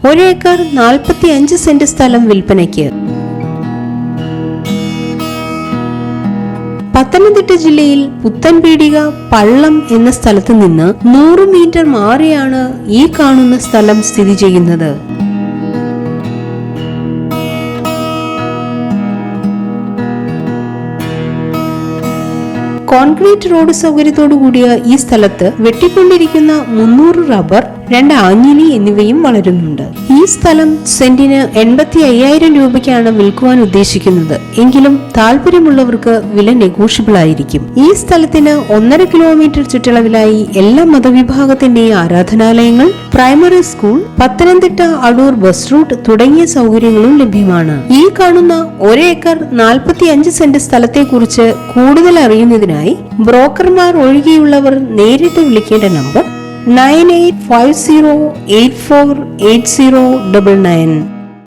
1 acre 45 saint സ്ഥലം വിൽപ്പനയ്ക്ക്. പത്തനംതിട്ട ജില്ലയിൽ പുത്തൻപീടിക പള്ളം എന്ന സ്ഥലത്ത് നിന്ന് 100 മീറ്റർ മാറിയാണ് ഈ കാണുന്ന സ്ഥലം സ്ഥിതി ചെയ്യുന്നത്. കോൺക്രീറ്റ് റോഡ് സൗകര്യത്തോടു കൂടിയ ഈ സ്ഥലത്ത് വെട്ടിക്കൊണ്ടിരിക്കുന്ന 300 റബ്ബർ, 2 ആഞ്ഞിലി എന്നിവയും വളരുന്നുണ്ട്. ഈ സ്ഥലം സെന്റിന് 85,000 രൂപയ്ക്കാണ് വിൽക്കുവാൻ ഉദ്ദേശിക്കുന്നത്. എങ്കിലും താല്പര്യമുള്ളവർക്ക് വില നെഗോഷ്യബിൾ ആയിരിക്കും. ഈ സ്ഥലത്തിന് 1.5 കിലോമീറ്റർ ചുറ്റളവിലായി എല്ലാ മതവിഭാഗത്തിന്റെയും ആരാധനാലയങ്ങൾ, primary school, Pathanamthitta Adoor bus route തുടങ്ങിയ സൗകര്യങ്ങളും ലഭ്യമാണ്. ഈ കാണുന്ന 1 ഏക്കർ 45 സെന്റ് സ്ഥലത്തെ കുറിച്ച് കൂടുതൽ അറിയുന്നതിനായി ബ്രോക്കർമാർ ഒഴികെയുള്ളവർ നേരിട്ട് വിളിക്കേണ്ട നമ്പർ 9850848099.